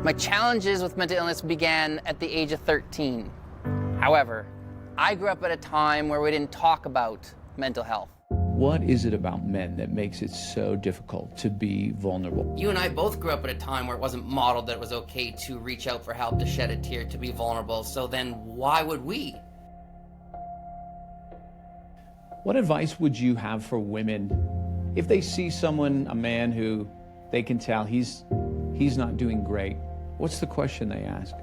My challenges with mental illness began at the age of 13. However, I grew up at a time where we didn't talk about mental health. What is it about men that makes it so difficult to be vulnerable? You and I both grew up at a time where it wasn't modeled that it was okay to reach out for help, to shed a tear, to be vulnerable. So then why would we? What advice would you have for women if they see someone, a man who they can tell he's not doing great? What's the question they ask?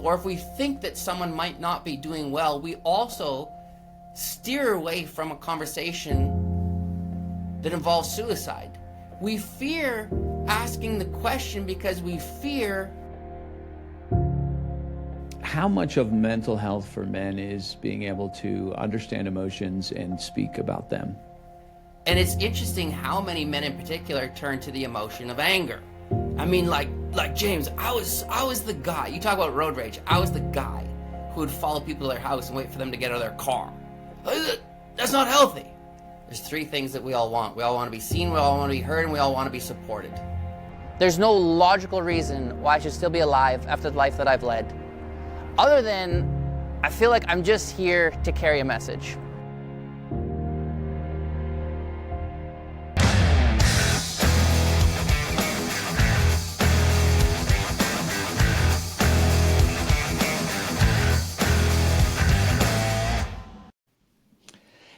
Or if we think that someone might not be doing well, we also steer away from a conversation that involves suicide. We fear asking the question because we fear. How much of mental health for men is being able to understand emotions and speak about them? And it's interesting how many men in particular turn to the emotion of anger. I mean, like James, I was the guy. You talk about road rage. I was the guy who would follow people to their house and wait for them to get out of their car. That's not healthy. There's three things that we all want. We all want to be seen, we all want to be heard, and we all want to be supported. There's no logical reason why I should still be alive after the life that I've led, other than I feel like I'm just here to carry a message.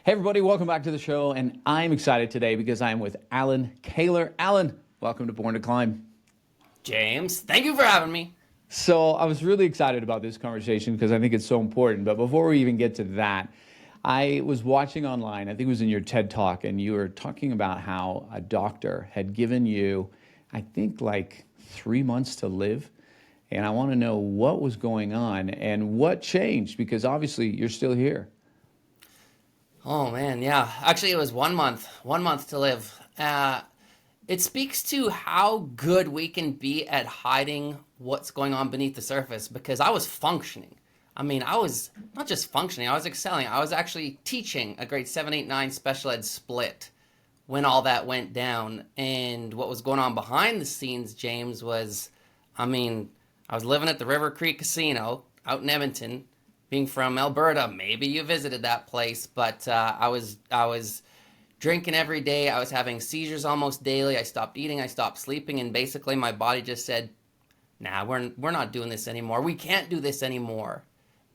Hey everybody, welcome back to the show, and I'm excited today because I'm with Allan Kehler. Allan, welcome to Born to Climb. James, thank you for having me. So I was really excited about this conversation because I think it's so important, but before we even get to that, I was watching online, I think it was in your TED Talk, and you were talking about how a doctor had given you, I think like 3 months to live, and I want to know what was going on and what changed, because obviously you're still here. Oh man, yeah. Actually, it was 1 month. 1 month to live. It speaks to how good we can be at hiding what's going on beneath the surface, because I was functioning. I mean, I was not just functioning, I was excelling. I was actually teaching a grade 7, 8, 9 special ed split when all that went down. And what was going on behind the scenes, James, was, I was living at the River Creek Casino out in Edmonton. Being from Alberta, maybe you visited that place, but I was drinking every day. I was having seizures almost daily. I stopped eating, I stopped sleeping, and basically my body just said, nah, we're not doing this anymore. We can't do this anymore.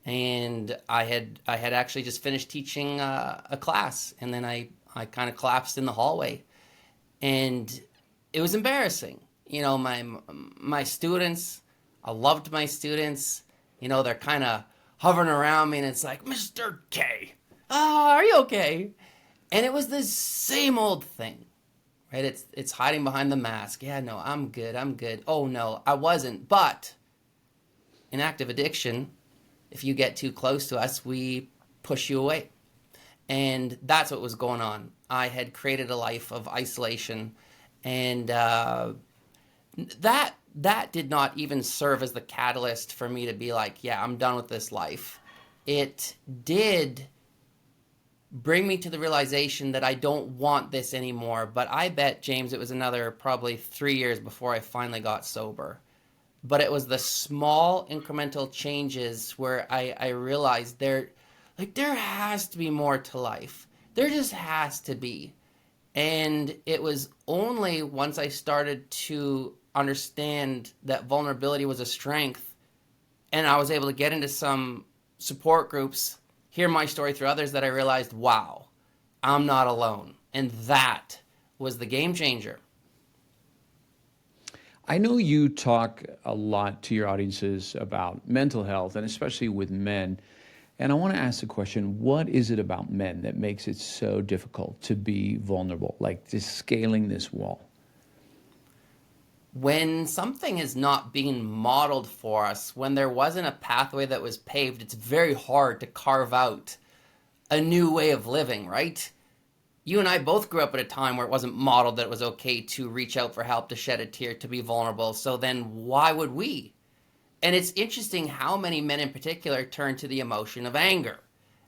And I had actually just finished teaching a class, and then I kind of collapsed in the hallway. And it was embarrassing. You know, my students, I loved my students, you know, they're kind of hovering around me, and it's like, Mr. K, are you okay? And it was the same old thing, right? It's hiding behind the mask. Yeah, no, I'm good. Oh no, I wasn't. But in active addiction, if you get too close to us, we push you away. And that's what was going on. I had created a life of isolation, and that did not even serve as the catalyst for me to be like, yeah, I'm done with this life. It did bring me to the realization that I don't want this anymore. But I bet, James, it was another probably 3 years before I finally got sober. But it was the small incremental changes where I realized there has to be more to life. There just has to be. And it was only once I started to understand that vulnerability was a strength, and I was able to get into some support groups, hear my story through others, that I realized, wow, I'm not alone. And that was the game changer. I know you talk a lot to your audiences about mental health, and especially with men. And I want to ask the question, what is it about men that makes it so difficult to be vulnerable, like just scaling this wall? When something is not being modeled for us, when there wasn't a pathway that was paved, it's very hard to carve out a new way of living, right? You and I both grew up at a time where it wasn't modeled that it was okay to reach out for help, to shed a tear, to be vulnerable. So then why would we? And it's interesting how many men in particular turn to the emotion of anger.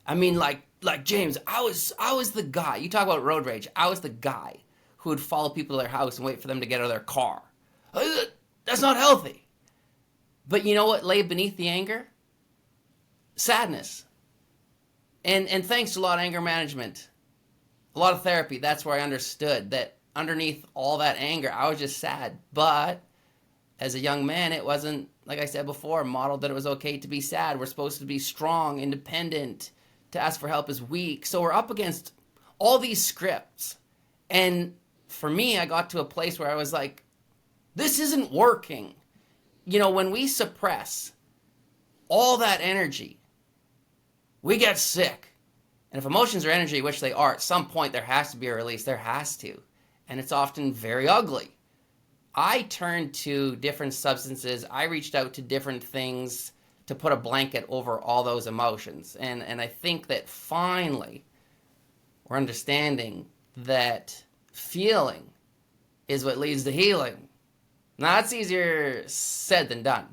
I mean, like James, I was the guy. You talk about road rage. I was the guy who would follow people to their house and wait for them to get out of their car. That's not healthy. But you know what lay beneath the anger? Sadness. And thanks to a lot of anger management, a lot of therapy, that's where I understood that underneath all that anger, I was just sad. But as a young man, it wasn't, like I said before, modeled that it was okay to be sad. We're supposed to be strong, independent. To ask for help is weak. So we're up against all these scripts. And for me, I got to a place where I was like, this isn't working. When we suppress all that energy, we get sick. And if emotions are energy, which they are, at some point there has to be a release. There has to. And it's often very ugly. I turned to different substances. I reached out to different things to put a blanket over all those emotions. And I think that finally we're understanding that feeling is what leads to healing. Now, that's easier said than done.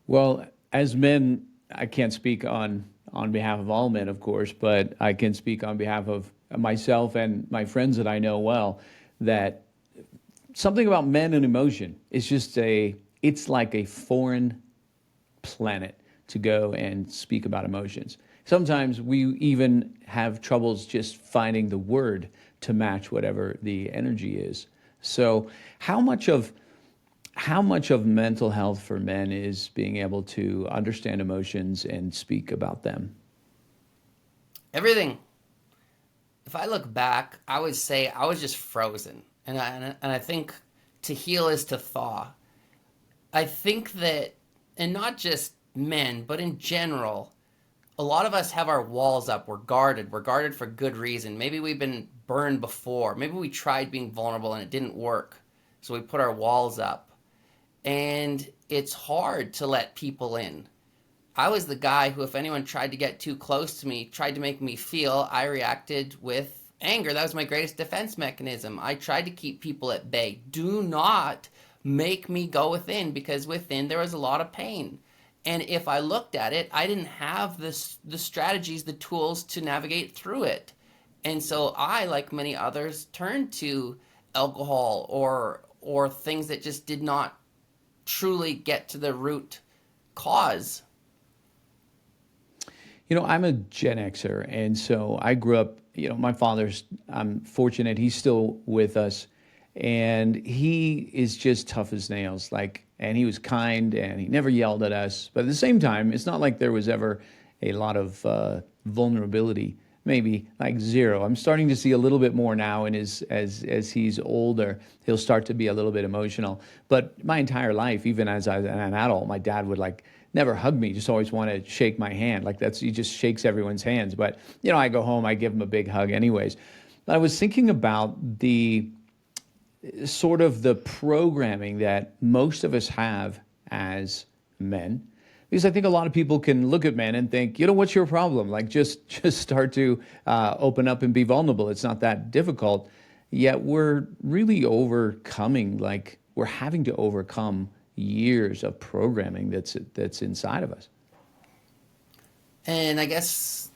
Well, as men, I can't speak on behalf of all men, of course, but I can speak on behalf of myself and my friends that I know well, that something about men and emotion is just it's like a foreign planet to go and speak about emotions. Sometimes we even have troubles just finding the word to match whatever the energy is. So how much of mental health for men is being able to understand emotions and speak about them? Everything. If I look back, I would say I was just frozen. And I think to heal is to thaw. I think that, and not just men, but in general, a lot of us have our walls up. We're guarded. We're guarded for good reason. Maybe we've been burned before. Maybe we tried being vulnerable and it didn't work. So we put our walls up. And it's hard to let people in. I was the guy who, if anyone tried to get too close to me, tried to make me feel, I reacted with anger. That was my greatest defense mechanism. I tried to keep people at bay. Do not make me go within, because within there was a lot of pain. And if I looked at it, I didn't have the strategies, the tools to navigate through it. And so I, like many others, turned to alcohol or things that just did not truly get to the root cause. I'm a Gen Xer, and so I grew up, my father's, I'm fortunate, he's still with us, and he is just tough as nails, and he was kind, and he never yelled at us, but at the same time, it's not like there was ever a lot of vulnerability, maybe like zero. I'm starting to see a little bit more now, and as he's older, he'll start to be a little bit emotional, but my entire life, even as an adult, my dad would never hug me, just always want to shake my hand. He just shakes everyone's hands. But, I go home, I give him a big hug anyways. But I was thinking about the sort of the programming that most of us have as men. Because I think a lot of people can look at men and think, what's your problem? Just start to open up and be vulnerable. It's not that difficult. Yet we're really overcoming, we're having to overcome years of programming that's inside of us. And I guess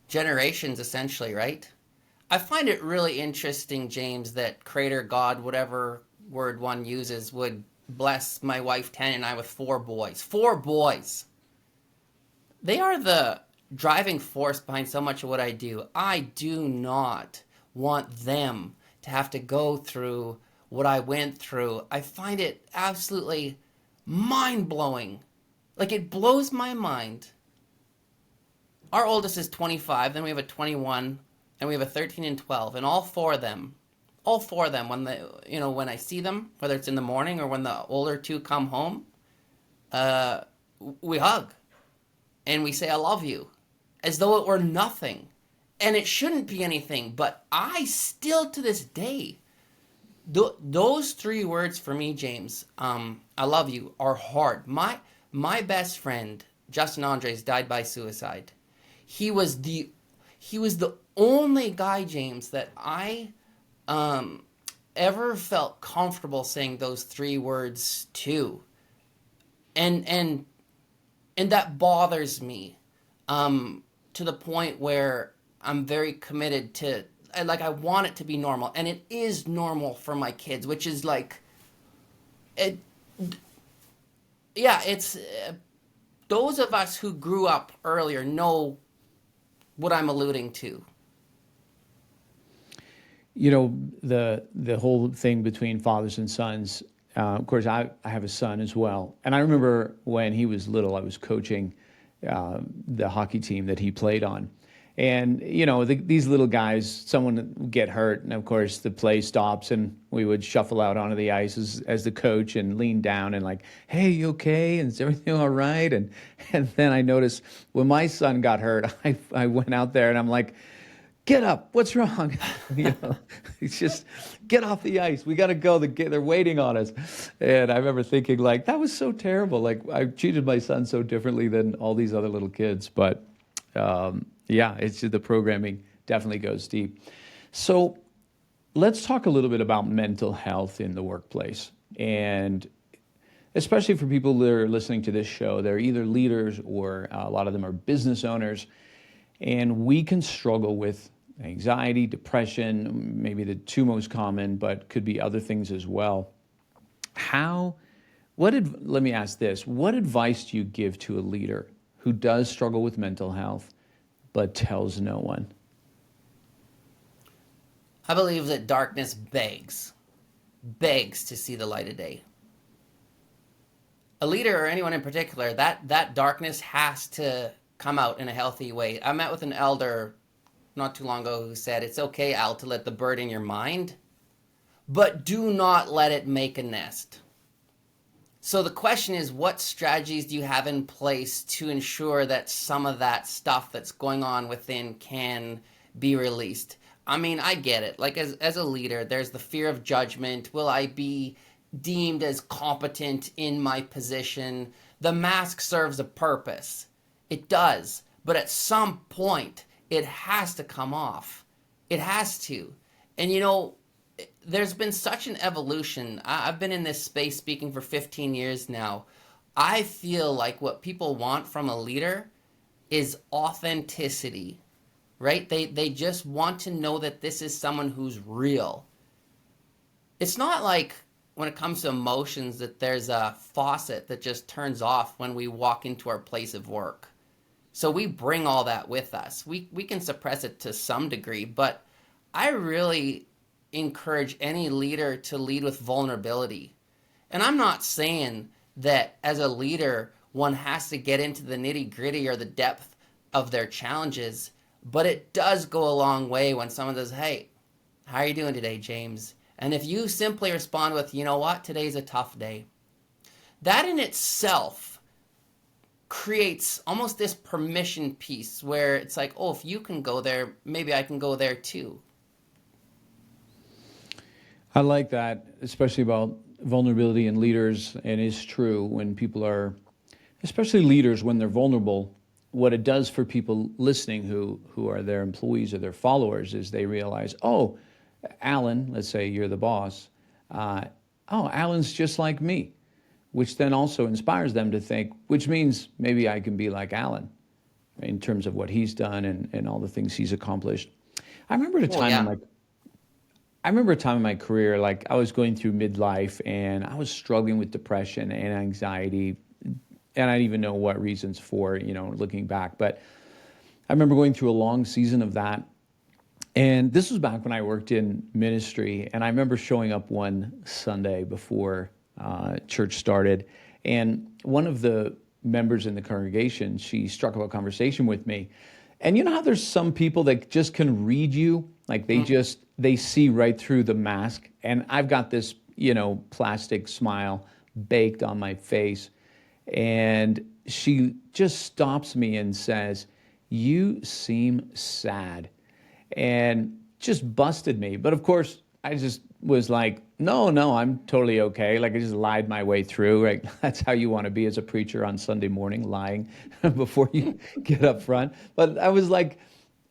generations, essentially, right? I find it really interesting, James, that Creator God, whatever word one uses, would bless my wife Tanya and I with 4 boys. 4 boys. They are the driving force behind so much of what I do. I do not want them to have to go through what I went through. I find it absolutely mind-blowing. It blows my mind. Our oldest is 25, then we have a 21, and we have a 13 and 12, and all four of them, when when I see them, whether it's in the morning or when the older 2 come home, we hug, and we say, I love you, as though it were nothing. And it shouldn't be anything, but I still, to this day, those 3 words for me, James, I love you, are hard. My best friend, Justin Andres, died by suicide. He was the only guy, James, that I ever felt comfortable saying those 3 words to. And that bothers me to the point where I'm very committed to I want it to be normal, and it is normal for my kids, which is like it. Yeah, it's those of us who grew up earlier know what I'm alluding to. You know, the whole thing between fathers and sons. Of course, I have a son as well, and I remember when he was little, I was coaching the hockey team that he played on. And, you know, these little guys, someone would get hurt, and of course the play stops, and we would shuffle out onto the ice as the coach and lean down and like, hey, you okay? And is everything all right? And then I noticed when my son got hurt, I went out there and I'm like, get up, what's wrong? You know, it's just, get off the ice. We got to go. They're waiting on us. And I remember thinking, like, that was so terrible. Like, I treated my son so differently than all these other little kids. But yeah, it's the programming definitely goes deep. So let's talk a little bit about mental health in the workplace. And especially for people that are listening to this show, they're either leaders or a lot of them are business owners. And we can struggle with anxiety, depression, maybe the two most common, but could be other things as well. Let me ask this, what advice do you give to a leader who does struggle with mental health, but tells no one? I believe that darkness begs to see the light of day. A leader or anyone in particular, that darkness has to come out in a healthy way. I met with an elder not too long ago who said, it's okay, Al, to let the bird in your mind, but do not let it make a nest. So the question is, what strategies do you have in place to ensure that some of that stuff that's going on within can be released? I mean, I get it. Like as a leader, there's the fear of judgment. Will I be deemed as competent in my position? The mask serves a purpose. It does. But at some point, it has to come off. It has to. And you know, there's been such an evolution. I've been in this space speaking for 15 years now. I feel like what people want from a leader is authenticity, right? They just want to know that this is someone who's real. It's not like when it comes to emotions that there's a faucet that just turns off when we walk into our place of work. So we bring all that with us. We can suppress it to some degree, but I really encourage any leader to lead with vulnerability. And I'm not saying that as a leader, one has to get into the nitty-gritty or the depth of their challenges, but it does go a long way when someone says, hey, how are you doing today, James? And if you simply respond with, you know what, today's a tough day, that in itself creates almost this permission piece where it's like, oh, if you can go there, maybe I can go there too. I like that, especially about vulnerability in leaders, and it's true when people are, especially leaders, when they're vulnerable, what it does for people listening who are their employees or their followers is they realize, oh, Allan, let's say you're the boss, oh, Allan's just like me, which then also inspires them to think, which means maybe I can be like Allan in terms of what he's done and all the things he's accomplished. I remember a time in my career, like I was going through midlife and I was struggling with depression and anxiety, and I didn't even know what reasons for, looking back. But I remember going through a long season of that. And this was back when I worked in ministry, and I remember showing up one Sunday before church started, and one of the members in the congregation, she struck up a conversation with me. And you know how there's some people that just can read you, like they see right through the mask. And I've got this, plastic smile baked on my face. And she just stops me and says, "You seem sad," and just busted me. But of course, I just was like, no, I'm totally okay. Like I just lied my way through, right? That's how you want to be as a preacher on Sunday morning, lying before you get up front. But I was like,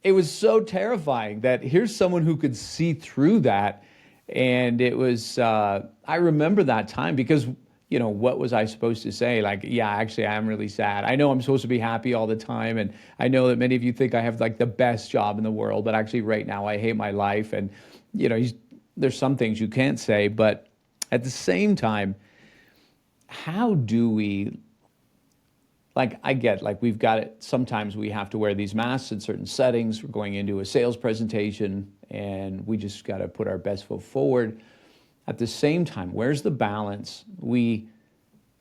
it was so terrifying that here's someone who could see through that. And it was, I remember that time because what was I supposed to say? Like, yeah, actually, I am really sad. I know I'm supposed to be happy all the time. And I know that many of you think I have like the best job in the world, but actually right now I hate my life. And, there's some things you can't say, but at the same time, how do we, like, I get, like, we've got it, sometimes we have to wear these masks in certain settings. We're going into a sales presentation and we just got to put our best foot forward. At the same time, where's the balance? We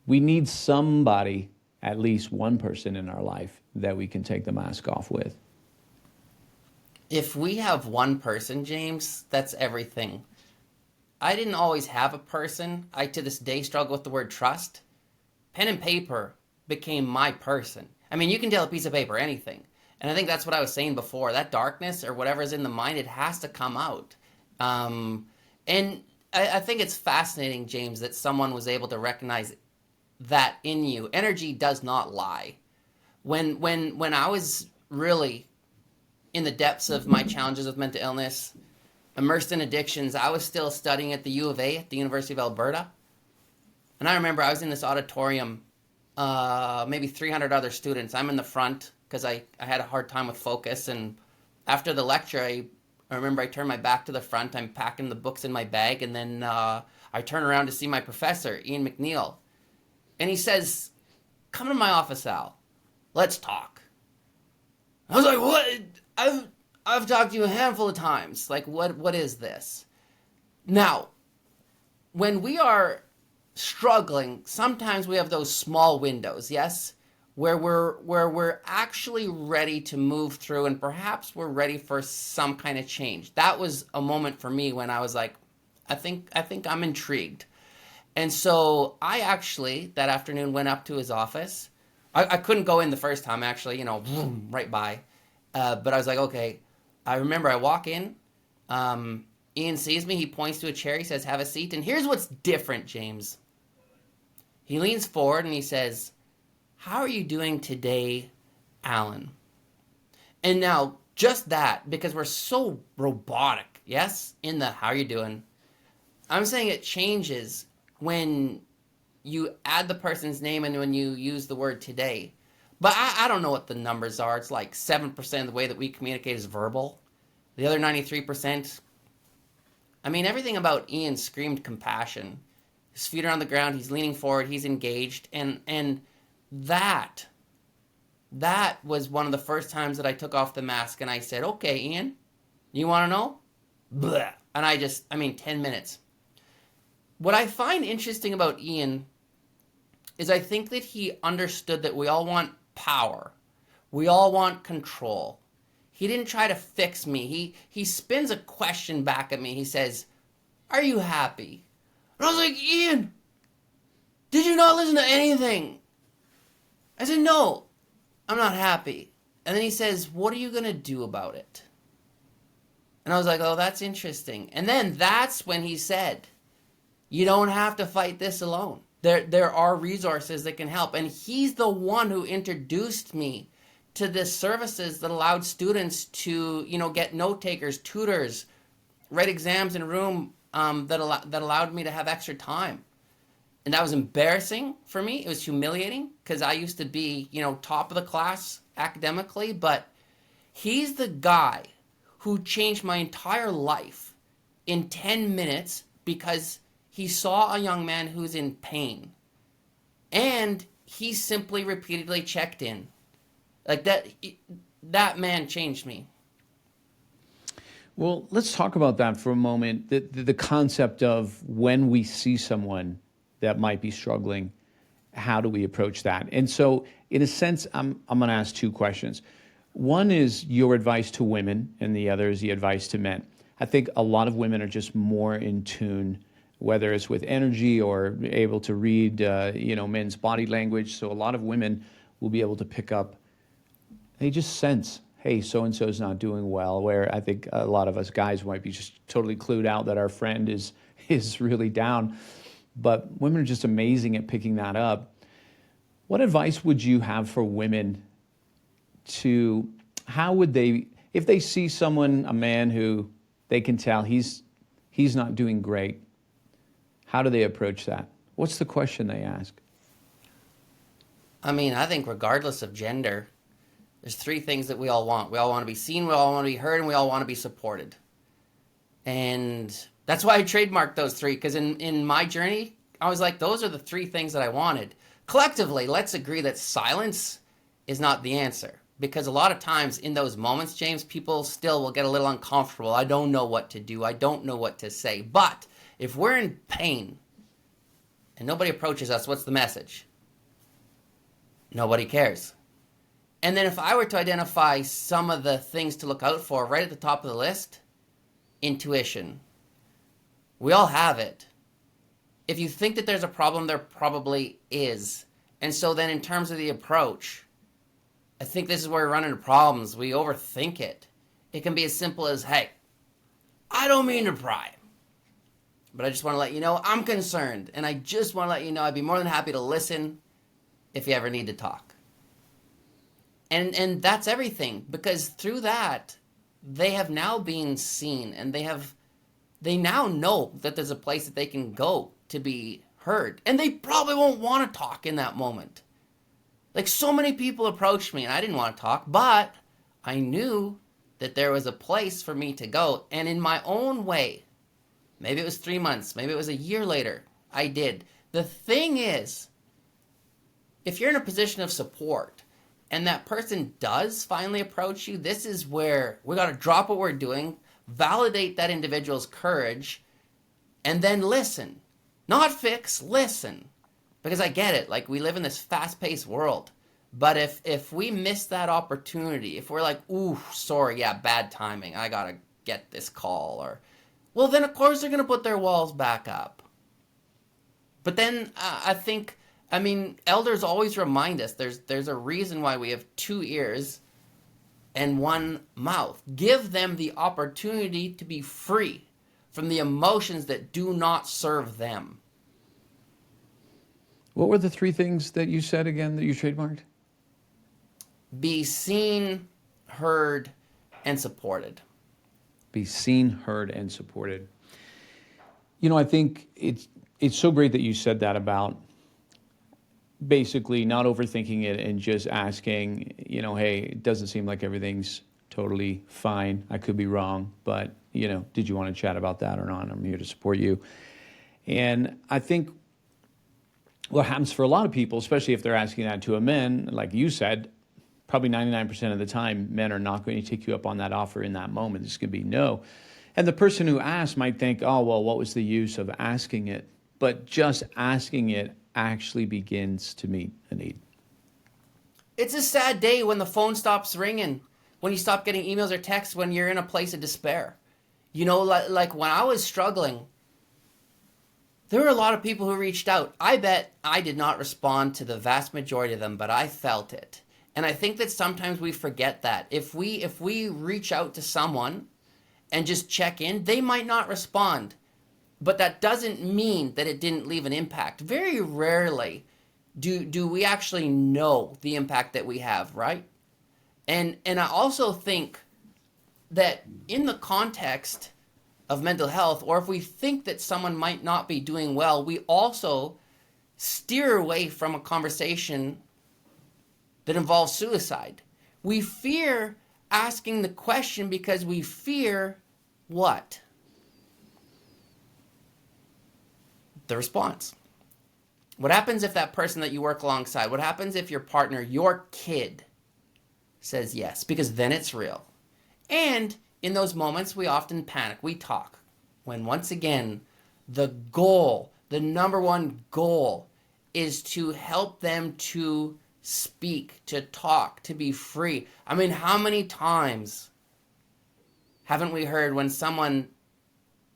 need somebody, at least one person in our life that we can take the mask off with. If we have one person, James, that's everything. I didn't always have a person. I to this day struggle with the word trust. Pen and paper became my person. I mean, you can tell a piece of paper anything. And I think that's what I was saying before. That darkness or whatever is in the mind, it has to come out. And I think it's fascinating, James, that someone was able to recognize that in you. Energy does not lie. When I was really in the depths of my challenges with mental illness, immersed in addictions, I was still studying at the U of A, at the University of Alberta. And I remember I was in this auditorium, maybe 300 other students. I'm in the front because I had a hard time with focus. And after the lecture, I remember I turned my back to the front. I'm packing the books in my bag. And then I turn around to see my professor, Ian McNeil. And he says, "Come to my office, Al. Let's talk." I was like, "What? I've talked to you a handful of times. Like, what is this?" Now, when we are struggling, sometimes we have those small windows, yes, where we're actually ready to move through, and perhaps we're ready for some kind of change. That was a moment for me when I was like, I think I'm intrigued. And so I actually that afternoon went up to his office. I couldn't go in the first time, actually, right by. But I was like, okay. I remember I walk in. Ian sees me. He points to a chair. He says, "Have a seat." And here's what's different, James. He leans forward and he says, "How are you doing today, Allan?" And now, just that, because we're so robotic, yes, in the "how are you doing?" I'm saying it changes when you add the person's name and when you use the word "today." But I don't know what the numbers are. It's like 7% of the way that we communicate is verbal. The other 93%, I mean, everything about Ian screamed compassion. His feet are on the ground. He's leaning forward. He's engaged. And that was one of the first times that I took off the mask and I said, "Okay, Ian, you want to know?" Blah. And 10 minutes. What I find interesting about Ian is I think that he understood that we all want power. We all want control. He didn't try to fix me. He spins a question back at me. He says, "Are you happy?" And I was like, "Ian, did you not listen to anything?" I said, "No, I'm not happy." And then he says, "What are you going to do about it?" And I was like, "Oh, that's interesting." And then that's when he said, "You don't have to fight this alone. There are resources that can help." And he's the one who introduced me to the services that allowed students to, get note takers, tutors, write exams in a room that allowed me to have extra time. And that was embarrassing for me. It was humiliating because I used to be, top of the class academically. But he's the guy who changed my entire life in 10 minutes because he saw a young man who's in pain. And he simply repeatedly checked in. Like that man changed me. Well, let's talk about that for a moment. The concept of when we see someone that might be struggling, how do we approach that? And so, in a sense, I'm going to ask two questions. One is your advice to women, and the other is the advice to men. I think a lot of women are just more in tune, whether it's with energy or able to read, men's body language. So a lot of women will be able to pick up. They just sense, hey, so-and-so's not doing well, where I think a lot of us guys might be just totally clued out that our friend is really down. But women are just amazing at picking that up. What advice would you have for women how would they, if they see someone, a man who they can tell he's not doing great, how do they approach that? What's the question they ask? I mean, I think regardless of gender, there's three things that we all want. We all want to be seen, we all want to be heard, and we all want to be supported. And that's why I trademarked those three, because in my journey, I was like, those are the three things that I wanted. Collectively, let's agree that silence is not the answer. Because a lot of times in those moments, James, people still will get a little uncomfortable. I don't know what to do. I don't know what to say. But if we're in pain and nobody approaches us, what's the message? Nobody cares. And then if I were to identify some of the things to look out for right at the top of the list, intuition. We all have it. If you think that there's a problem, there probably is. And so then in terms of the approach, I think this is where we run into problems. We overthink it. It can be as simple as, hey, I don't mean to pry, but I just want to let you know I'm concerned. And I just want to let you know I'd be more than happy to listen if you ever need to talk. And that's everything, because through that, they have now been seen, and they now know that there's a place that they can go to be heard. And they probably won't want to talk in that moment. Like, so many people approached me and I didn't want to talk, but I knew that there was a place for me to go. And in my own way, maybe it was 3 months, maybe it was a year later, I did. The thing is, if you're in a position of support and that person does finally approach you, this is where we got to drop what we're doing, validate that individual's courage, and then listen. Not fix, listen. Because I get it, like, we live in this fast-paced world. But if we miss that opportunity, if we're like, ooh, sorry, yeah, bad timing, I got to get this call, or, well, then of course they're going to put their walls back up. But then I mean, elders always remind us there's a reason why we have 2 ears and 1 mouth. Give them the opportunity to be free from the emotions that do not serve them. What were the 3 things that you said again that you trademarked? Be seen, heard, and supported. Be seen, heard, and supported. You know, I think it's so great that you said that about basically not overthinking it and just asking, you know, hey, it doesn't seem like everything's totally fine. I could be wrong, but, you know, did you want to chat about that or not? I'm here to support you. And I think what happens for a lot of people, especially if they're asking that to a man, like you said, probably 99% of the time, men are not going to take you up on that offer in that moment. It's going to be no. And the person who asked might think, oh, well, what was the use of asking it? But just asking it actually begins to meet a need. It's a sad day when the phone stops ringing, when you stop getting emails or texts, when you're in a place of despair. You know, like when I was struggling, there were a lot of people who reached out. I bet I did not respond to the vast majority of them, but I felt it. And I think that sometimes we forget that. If we reach out to someone and just check in, they might not respond. But that doesn't mean that it didn't leave an impact. Very rarely do we actually know the impact that we have, right? And I also think that in the context of mental health, or if we think that someone might not be doing well, we also steer away from a conversation that involves suicide. We fear asking the question because we fear what? The response. What happens if that person that you work alongside, what happens if your partner, your kid, says yes? Because then it's real. And in those moments, we often panic. We talk. When once again, the goal, the number one goal, is to help them to speak, to talk, to be free. I mean, how many times haven't we heard when someone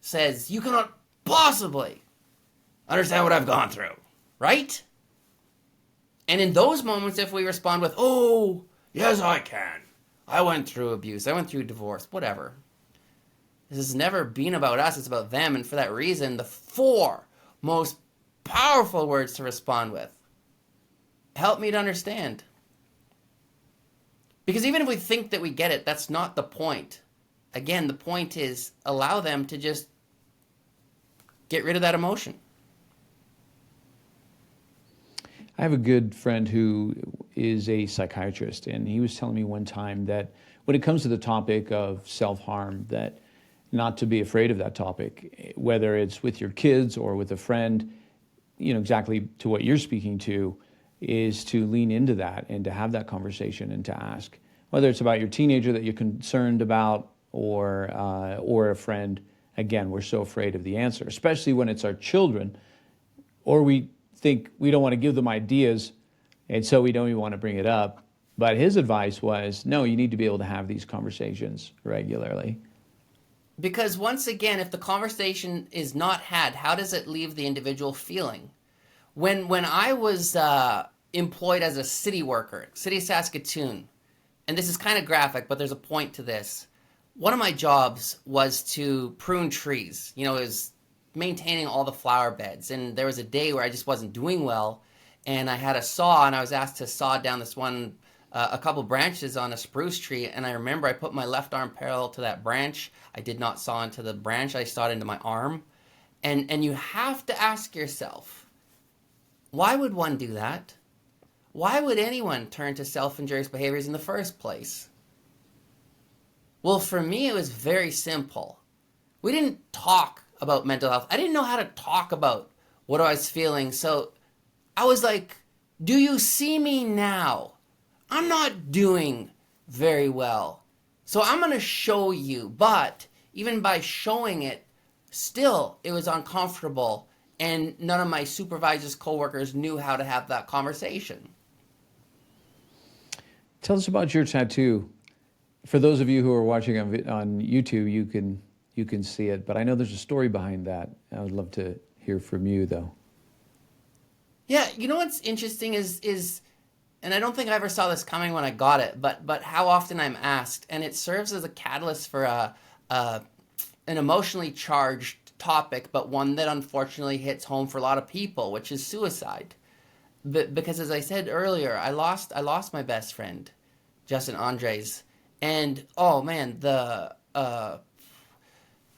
says, you cannot possibly understand what I've gone through, right? And in those moments, if we respond with, oh, yes, I can. I went through abuse. I went through divorce, whatever. This has never been about us. It's about them. And for that reason, the 4 most powerful words to respond with: help me to understand. Because even if we think that we get it, that's not the point. Again, the point is allow them to just get rid of that emotion. I have a good friend who is a psychiatrist, and he was telling me one time that when it comes to the topic of self-harm, that not to be afraid of that topic, whether it's with your kids or with a friend, exactly to what you're speaking to, is to lean into that and to have that conversation and to ask, whether it's about your teenager that you're concerned about or a friend. Again, we're so afraid of the answer, especially when it's our children, or we think we don't want to give them ideas, and so we don't even want to bring it up. But his advice was, no, you need to be able to have these conversations regularly. Because once again, if the conversation is not had, how does it leave the individual feeling? When I was employed as a city worker, City of Saskatoon, and this is kind of graphic, but there's a point to this. One of my jobs was to prune trees. It was maintaining all the flower beds. And there was a day where I just wasn't doing well, and I had a saw, and I was asked to saw down a couple branches on a spruce tree. And I remember I put my left arm parallel to that branch. I did not saw into the branch. I sawed into my arm. And you have to ask yourself, why would one do that? Why would anyone turn to self-injurious behaviors in the first place? Well, for me, it was very simple. We didn't talk about mental health. I didn't know how to talk about what I was feeling. So I was like, do you see me now? I'm not doing very well. So I'm going to show you. But even by showing it, still, it was uncomfortable. And none of my supervisors, coworkers knew how to have that conversation. Tell us about your tattoo. For those of you who are watching on YouTube, you can see it, but I know there's a story behind that. I would love to hear from you, though. Yeah, what's interesting is, and I don't think I ever saw this coming when I got it, but how often I'm asked, and it serves as a catalyst for an emotionally charged topic, but one that unfortunately hits home for a lot of people, which is suicide. Because as I said earlier, I lost my best friend, Justin Andres, and oh man, the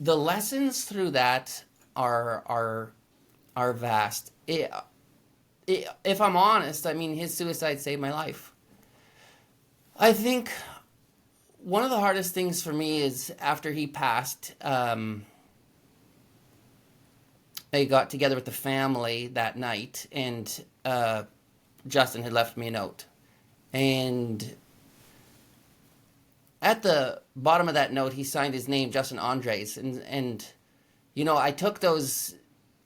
lessons through that are vast. If I'm honest, I mean, his suicide saved my life. I think one of the hardest things for me is after he passed, I got together with the family that night, and Justin had left me a note. And at the bottom of that note, he signed his name, Justin Andres. And I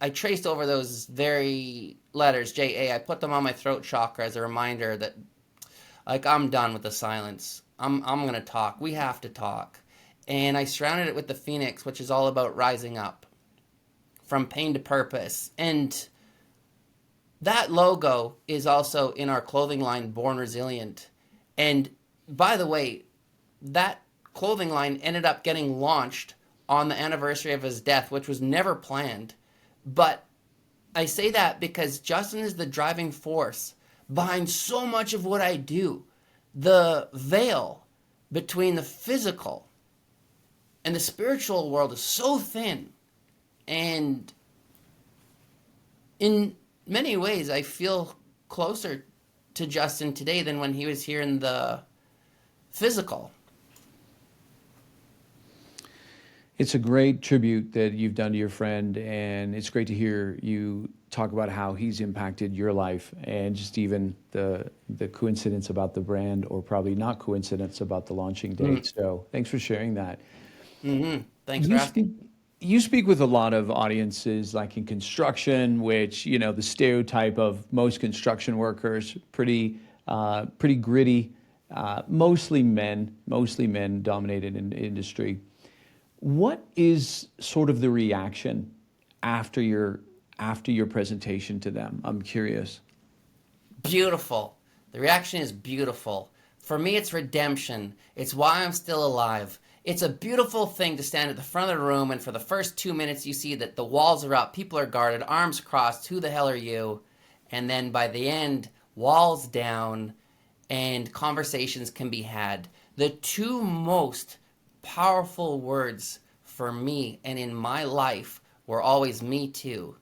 traced over those very letters, J-A. I put them on my throat chakra as a reminder that, like, I'm done with the silence. I'm going to talk. We have to talk. And I surrounded it with the phoenix, which is all about rising up from pain to purpose. And that logo is also in our clothing line, Born Resilient. And by the way, that clothing line ended up getting launched on the anniversary of his death, which was never planned. But I say that because Justin is the driving force behind so much of what I do. The veil between the physical and the spiritual world is so thin. And in many ways, I feel closer to Justin today than when he was here in the physical. It's a great tribute that you've done to your friend, and it's great to hear you talk about how he's impacted your life, and just even the coincidence about the brand, or probably not coincidence about the launching date. So thanks for sharing that. Thanks for asking. You speak with a lot of audiences, like in construction, which, the stereotype of most construction workers, pretty gritty, mostly men dominated in industry. What is sort of the reaction after your presentation to them? I'm curious. Beautiful. The reaction is beautiful. For me, it's redemption. It's why I'm still alive. It's a beautiful thing to stand at the front of the room, and for the first 2 minutes you see that the walls are up, people are guarded, arms crossed, who the hell are you? And then by the end, walls down, and conversations can be had. The two most powerful words for me and in my life were always "me too."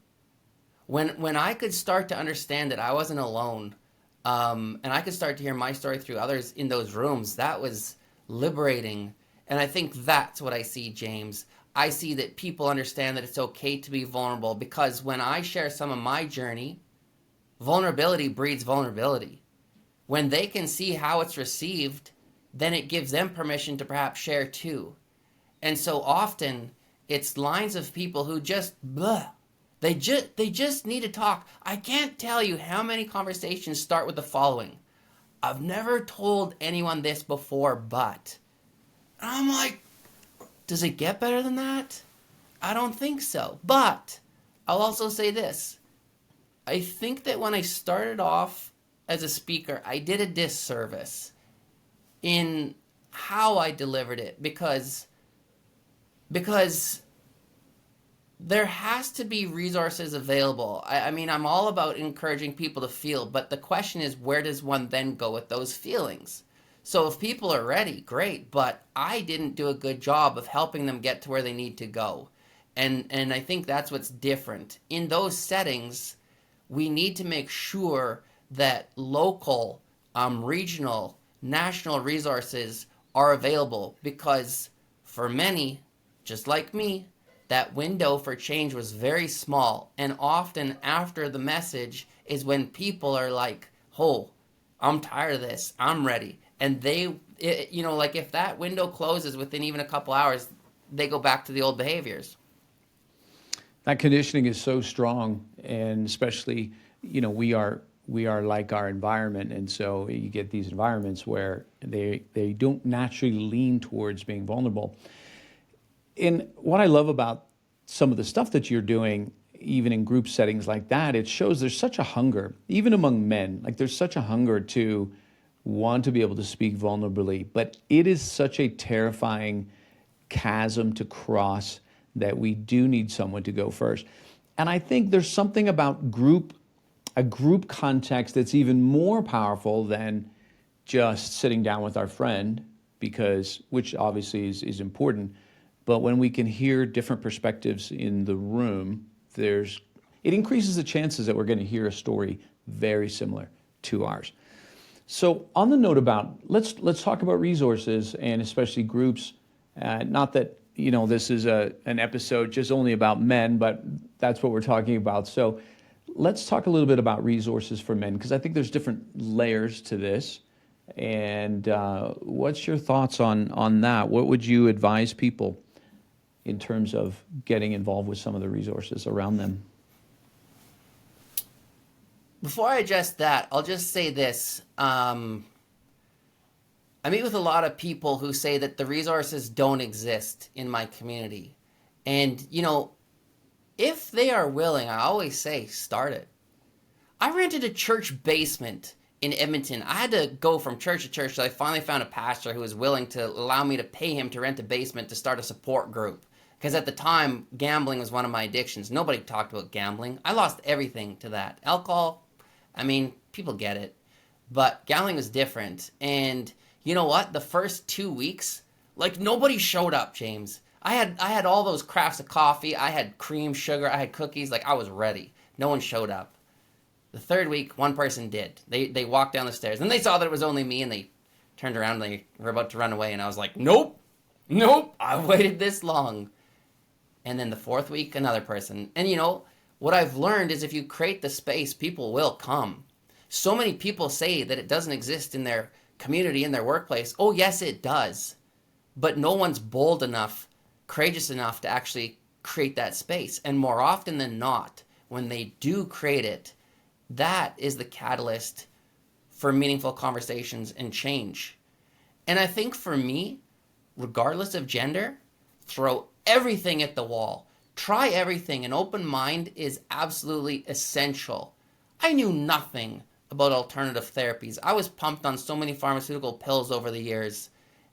When I could start to understand that I wasn't alone, and I could start to hear my story through others in those rooms, that was liberating. And I think that's what I see, James. I see that people understand that it's okay to be vulnerable, because when I share some of my journey, vulnerability breeds vulnerability. When they can see how it's received, then it gives them permission to perhaps share too. And so often it's lines of people who just blah. They just need to talk. I can't tell you how many conversations start with the following: I've never told anyone this before, but. And I'm like, does it get better than that? I don't think so. But I'll also say this. I think that when I started off as a speaker, I did a disservice in how I delivered it, because there has to be resources available. I mean, I'm all about encouraging people to feel, but the question is, where does one then go with those feelings? So if people are ready, great, but I didn't do a good job of helping them get to where they need to go. And I think that's what's different. In those settings, we need to make sure that local, regional, national resources are available, because for many, just like me, that window for change was very small. And often after the message is when people are like, oh, I'm tired of this, I'm ready. And like if that window closes within even a couple hours, they go back to the old behaviors. That conditioning is so strong, and especially, we are like our environment, and so you get these environments where they don't naturally lean towards being vulnerable. And what I love about some of the stuff that you're doing, even in group settings like that, it shows there's such a hunger, even among men. Like there's such a hunger to want to be able to speak vulnerably, but it is such a terrifying chasm to cross that we do need someone to go first. And I think there's something about a group context that's even more powerful than just sitting down with our friend, which obviously is important. But when we can hear different perspectives in the room, it increases the chances that we're going to hear a story very similar to ours. So on the note about, let's talk about resources, and especially groups. Not that this is an episode just only about men, but that's what we're talking about. So let's talk a little bit about resources for men, because I think there's different layers to this. And what's your thoughts on that? What would you advise people in terms of getting involved with some of the resources around them? Before I address that, I'll just say this. I meet with a lot of people who say that the resources don't exist in my community. And, if they are willing, I always say, start it. I rented a church basement in Edmonton. I had to go from church to church till I finally found a pastor who was willing to allow me to pay him to rent a basement to start a support group. Because at the time, gambling was one of my addictions. Nobody talked about gambling. I lost everything to that. Alcohol, people get it. But gambling was different. And you know what? The first 2 weeks, nobody showed up, James. I had all those crafts of coffee. I had cream, sugar. I had cookies. I was ready. No one showed up. The third week, one person did. They walked down the stairs. Then they saw that it was only me, and they turned around and they were about to run away. And I was like, nope, I waited this long. And then the fourth week, another person. And what I've learned is if you create the space, people will come. So many people say that it doesn't exist in their community, in their workplace. Oh, yes, it does. But no one's bold enough, courageous enough to actually create that space. And more often than not, when they do create it, that is the catalyst for meaningful conversations and change. And I think for me, regardless of gender, throw everything at the wall. Try everything. An open mind is absolutely essential. I knew nothing about alternative therapies. I was pumped on so many pharmaceutical pills over the years.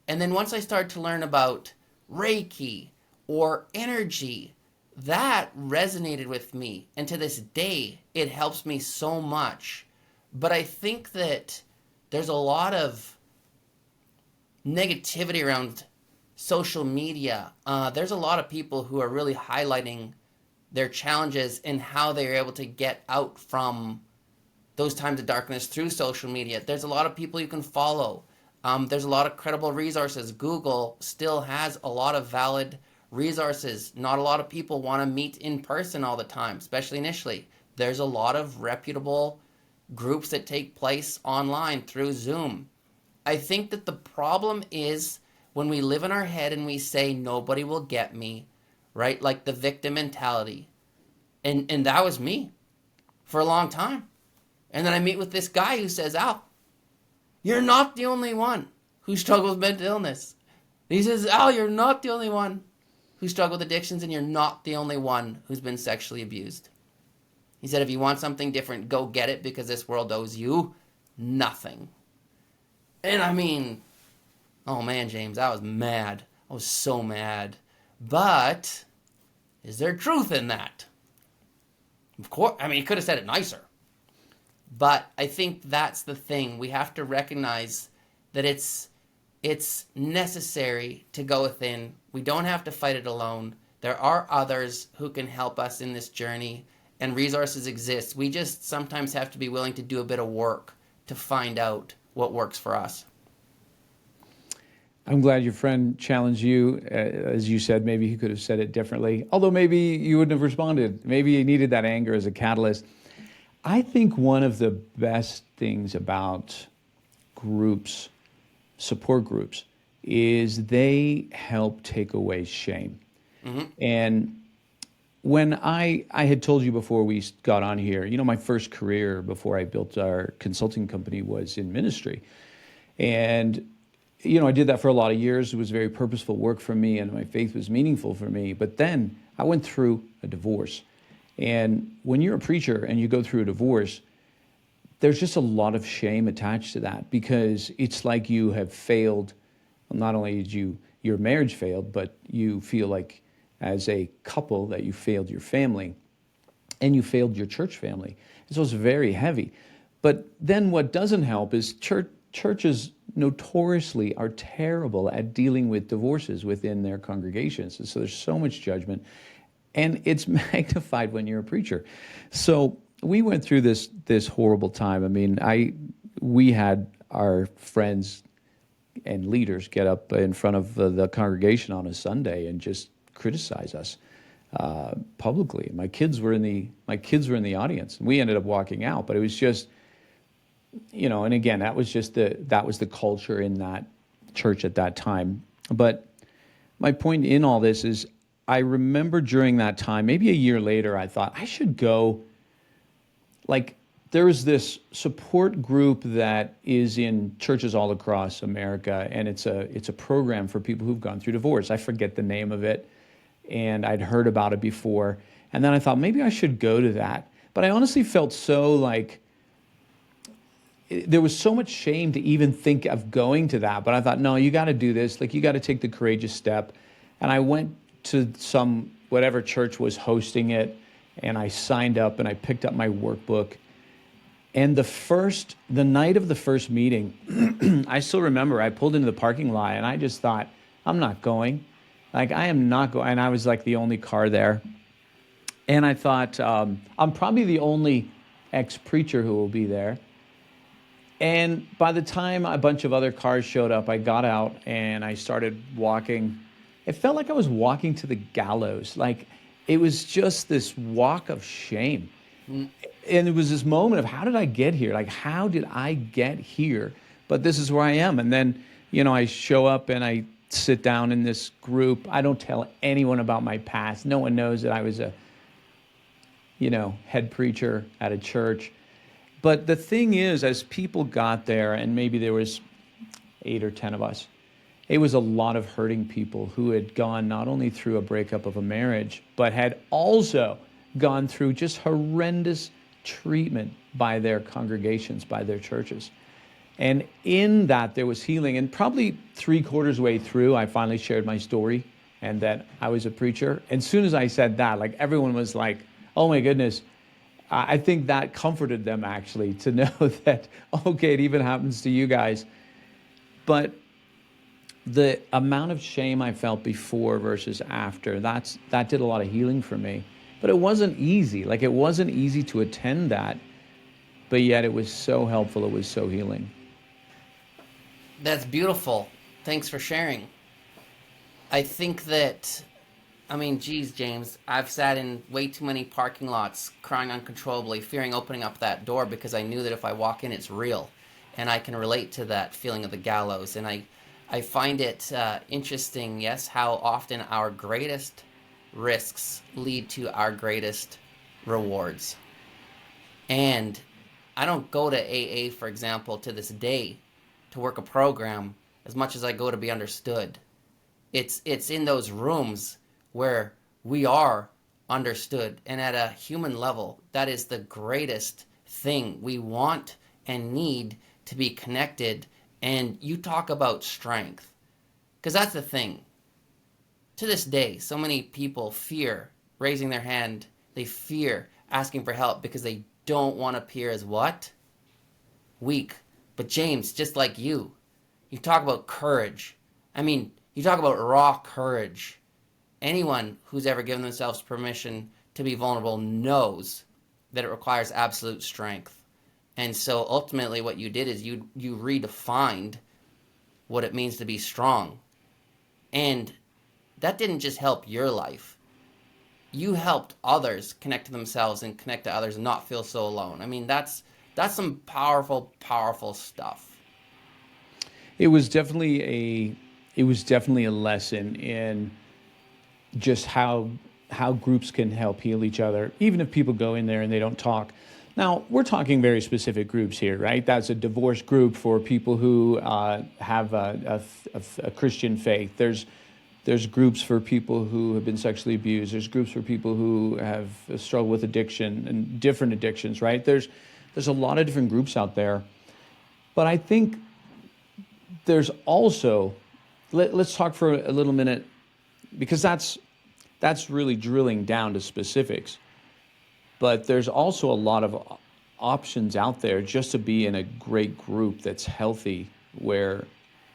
And then once I started to learn about Reiki or energy, that resonated with me. And to this day, it helps me so much. But I think that there's a lot of negativity around social media. There's a lot of people who are really highlighting their challenges and how they're able to get out from those times of darkness through social media. There's a lot of people you can follow. There's a lot of credible resources. Google still has a lot of valid resources. Not a lot of people want to meet in person all the time, especially initially. There's a lot of reputable groups that take place online through Zoom. I think that the problem is when we live in our head and we say nobody will get me, right? Like the victim mentality. And that was me for a long time. And then I meet with this guy who says, Al, you're not the only one who struggles with mental illness. And he says, Al, you're not the only one who struggles with addictions, and you're not the only one who's been sexually abused. He said, if you want something different, go get it, because this world owes you nothing. And I mean, oh man, James, I was mad. I was so mad. But is there truth in that? Of course. I mean, he could have said it nicer. But I think that's the thing. We have to recognize that it's necessary to go within. We don't have to fight it alone. There are others who can help us in this journey, and resources exist. We just sometimes have to be willing to do a bit of work to find out what works for us. I'm glad your friend challenged you. As you said, maybe he could have said it differently, although maybe you wouldn't have responded. Maybe you needed that anger as a catalyst. I think one of the best things about groups, support groups, is they help take away shame. Mm-hmm. And when I had told you before we got on here, my first career before I built our consulting company was in ministry. And, I did that for a lot of years. It was very purposeful work for me, and my faith was meaningful for me. But then I went through a divorce. And when you're a preacher and you go through a divorce, there's just a lot of shame attached to that, because it's like you have failed. Not only did your marriage failed, but you feel like as a couple that you failed your family and you failed your church family. And so it's very heavy. But then what doesn't help is churches notoriously are terrible at dealing with divorces within their congregations. And so there's so much judgment. And it's magnified when you're a preacher. So we went through this horrible time. I mean, we had our friends and leaders get up in front of the congregation on a Sunday and just criticize us publicly. My kids were in the audience. We ended up walking out, but it was just, and again, that was the culture in that church at that time. But my point in all this is, I remember during that time, maybe a year later, I thought I should go. Like, there is this support group that is in churches all across America, and it's a program for people who've gone through divorce. I forget the name of it, and I'd heard about it before. And then I thought maybe I should go to that. But I honestly felt so like there was so much shame to even think of going to that. But I thought, no, you got to do this. Like, you got to take the courageous step. And I went to whatever church was hosting it, and I signed up and I picked up my workbook. And the night of the first meeting, I still remember I pulled into the parking lot and I just thought, I'm not going. Like, I am not going. And I was like the only car there. And I thought, I'm probably the only ex-preacher who will be there. And by the time a bunch of other cars showed up, I got out and I started walking. It felt like I was walking to the gallows. Like, it was just this walk of shame. And it was this moment of, how did I get here? Like, how did I get here? But this is where I am. And then, I show up and I sit down in this group. I don't tell anyone about my past. No one knows that I was a, head preacher at a church. But the thing is, as people got there, and maybe there was 8 or 10 of us, it was a lot of hurting people who had gone not only through a breakup of a marriage, but had also gone through just horrendous treatment by their congregations, by their churches. And in that, there was healing. And probably 3/4 way through, I finally shared my story and that I was a preacher. And as soon as I said that, like, everyone was like, oh my goodness. I think that comforted them, actually, to know that, okay, it even happens to you guys. But the amount of shame I felt before versus after, that did a lot of healing for me. But it wasn't easy. Like, it wasn't easy to attend that, but yet it was so helpful. It was so healing. That's beautiful. Thanks for sharing. I think that, I mean, geez, James, I've sat in way too many parking lots crying uncontrollably, fearing opening up that door because I knew that if I walk in, it's real. And I can relate to that feeling of the gallows. And I find it interesting, yes, how often our greatest risks lead to our greatest rewards. And I don't go to AA, for example, to this day to work a program as much as I go to be understood. It's in those rooms where we are understood, and at a human level, that is the greatest thing. We want and need to be connected. And you talk about strength, because that's the thing. To this day, so many people fear raising their hand. They fear asking for help because they don't want to appear as what? Weak. But James, just like you talk about courage. I mean, you talk about raw courage. Anyone who's ever given themselves permission to be vulnerable knows that it requires absolute strength. And so ultimately what you did is you redefined what it means to be strong. And that didn't just help your life. You helped others connect to themselves and connect to others and not feel so alone. I mean, that's some powerful, powerful stuff. It was definitely a lesson in just how groups can help heal each other, even if people go in there and they don't talk. Now, we're talking very specific groups here, right? That's a divorce group for people who have a Christian faith. There's groups for people who have been sexually abused. There's groups for people who have struggled with addiction and different addictions, right? There's a lot of different groups out there. But I think there's also, let's talk for a little minute, because that's really drilling down to specifics. But there's also a lot of options out there just to be in a great group that's healthy, where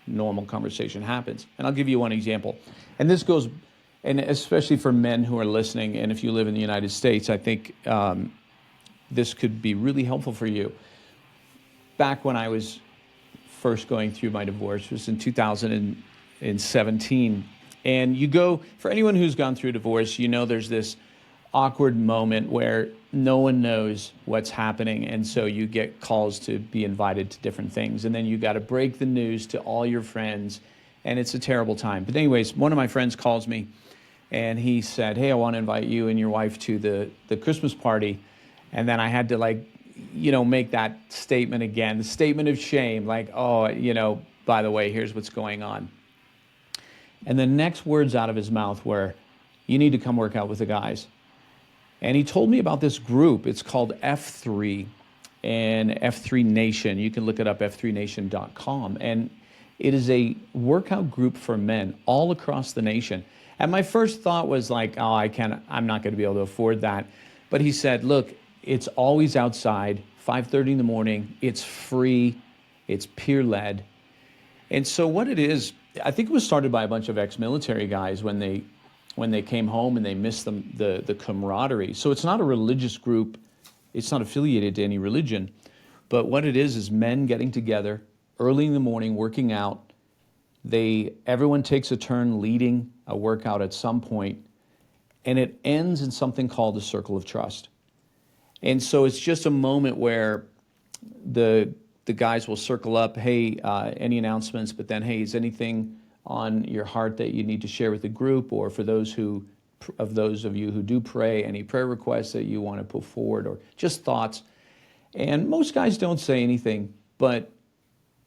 normal conversation happens. And I'll give you one example. And this goes, and especially for men who are listening, and if you live in the United States, I think this could be really helpful for you. Back when I was first going through my divorce, it was in 2017. And you go, for anyone who's gone through a divorce, you know there's this awkward moment where no one knows what's happening, and so you get calls to be invited to different things, and then you got to break the news to all your friends, and it's a terrible time. But anyways, one of my friends calls me, and he said, "Hey, I want to invite you and your wife to the Christmas party." And then I had to, like, make that statement again, the statement of shame, like, "Oh, by the way, here's what's going on." And the next words out of his mouth were, "You need to come work out with the guys." And he told me about this group. It's called F3 and F3 Nation. You can look it up, f3nation.com. And it is a workout group for men all across the nation. And my first thought was like, oh, I'm not going to be able to afford that. But he said, look, it's always outside, 5:30 in the morning. It's free. It's peer-led. And so what it is, I think it was started by a bunch of ex-military guys when they came home and they missed the camaraderie. So it's not a religious group. It's not affiliated to any religion. But what it is men getting together early in the morning, working out. Everyone takes a turn leading a workout at some point, and it ends in something called the circle of trust. And so it's just a moment where the guys will circle up, hey, any announcements, but then, hey, is anything on your heart that you need to share with the group, or for those of you who do pray, any prayer requests that you want to put forward, or just thoughts. And most guys don't say anything, but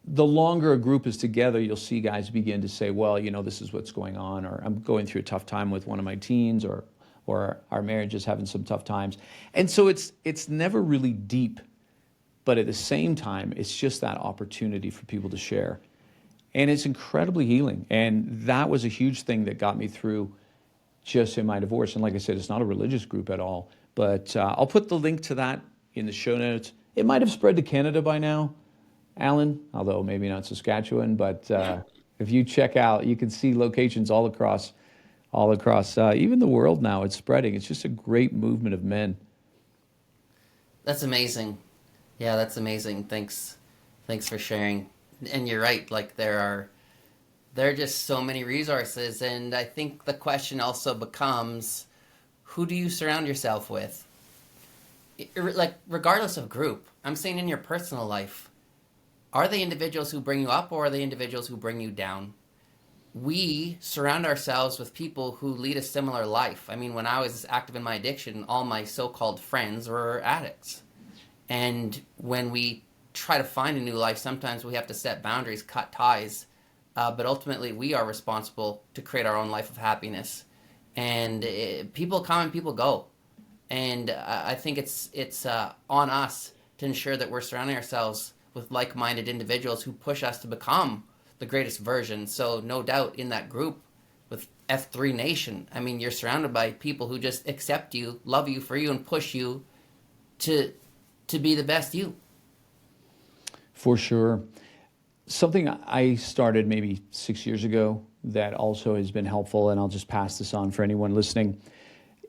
the longer a group is together, you'll see guys begin to say, well, this is what's going on, or I'm going through a tough time with one of my teens, or our marriage is having some tough times. And so it's never really deep, but at the same time, it's just that opportunity for people to share. And it's incredibly healing. And that was a huge thing that got me through just in my divorce. And like I said, it's not a religious group at all. But I'll put the link to that in the show notes. It might have spread to Canada by now, Allan, although maybe not Saskatchewan. But if you check out, you can see locations all across all across even the world now. It's spreading. It's just a great movement of men. That's amazing. Yeah, that's amazing. Thanks for sharing. And you're right. Like there are just so many resources, and I think the question also becomes, who do you surround yourself with? Like regardless of group, I'm saying in your personal life, are they individuals who bring you up or are they individuals who bring you down? We surround ourselves with people who lead a similar life. I mean, when I was active in my addiction, all my so-called friends were addicts. And when we try to find a new life, sometimes we have to set boundaries, cut ties. But ultimately, we are responsible to create our own life of happiness. And people come and people go. And I think it's on us to ensure that we're surrounding ourselves with like-minded individuals who push us to become the greatest version. So no doubt in that group with F3 Nation, I mean, you're surrounded by people who just accept you, love you for you, and push you to be the best you. For sure. Something I started maybe 6 years ago that also has been helpful, and I'll just pass this on for anyone listening.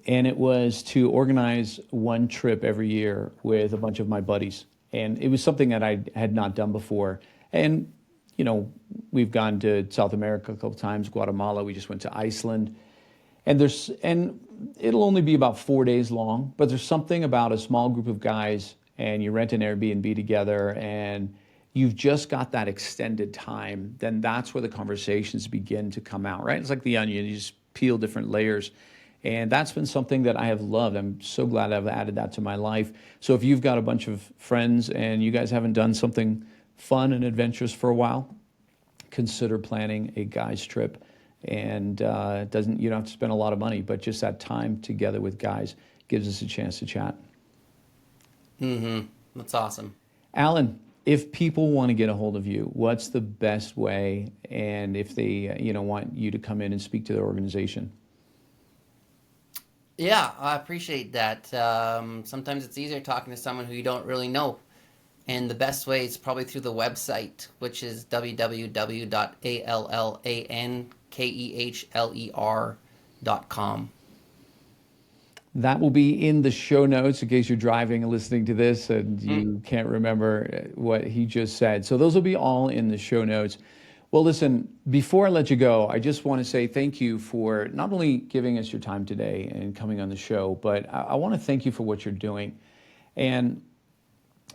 And it was to organize one trip every year with a bunch of my buddies. And it was something that I had not done before. And, you know, we've gone to South America a couple times, Guatemala, we just went to Iceland. And it'll only be about 4 days long, but there's something about a small group of guys and you rent an Airbnb together and you've just got that extended time, then that's where the conversations begin to come out, right? It's like the onion, you just peel different layers. And that's been something that I have loved. I'm so glad I've added that to my life. So if you've got a bunch of friends and you guys haven't done something fun and adventurous for a while, consider planning a guys trip. And you don't have to spend a lot of money, but just that time together with guys gives us a chance to chat. Mm-hmm. That's awesome. Allan, if people want to get a hold of you, what's the best way? And if they want you to come in and speak to their organization? Yeah, I appreciate that. Sometimes it's easier talking to someone who you don't really know. And the best way is probably through the website, which is www.allankehler.com. That will be in the show notes in case you're driving and listening to this and you can't remember what he just said. So those will be all in the show notes. Well, listen, before I let you go, I just want to say thank you for not only giving us your time today and coming on the show, but I want to thank you for what you're doing. And,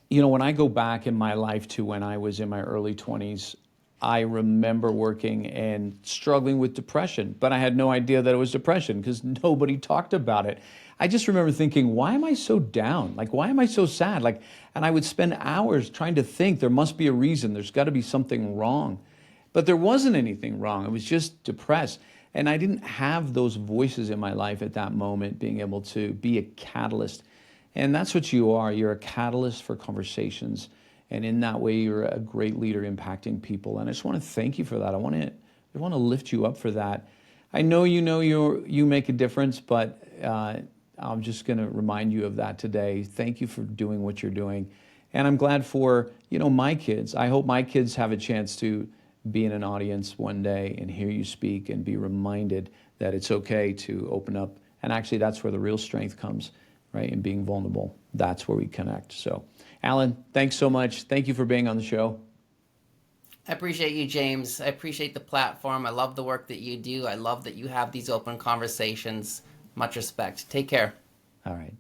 when I go back in my life to when I was in my early 20s, I remember working and struggling with depression, but I had no idea that it was depression because nobody talked about it. I just remember thinking, why am I so down? Like, why am I so sad? And I would spend hours trying to think there must be a reason. There's got to be something wrong. But there wasn't anything wrong. I was just depressed. And I didn't have those voices in my life at that moment being able to be a catalyst. And that's what you are. You're a catalyst for conversations. And in that way, you're a great leader impacting people. And I just want to thank you for that. I want to lift you up for that. I know you make a difference, but I'm just going to remind you of that today. Thank you for doing what you're doing. And I'm glad for, my kids. I hope my kids have a chance to be in an audience one day and hear you speak and be reminded that it's okay to open up. And actually, that's where the real strength comes, right? In being vulnerable. That's where we connect. So, Allan, thanks so much. Thank you for being on the show. I appreciate you, James. I appreciate the platform. I love the work that you do. I love that you have these open conversations. Much respect. Take care. All right.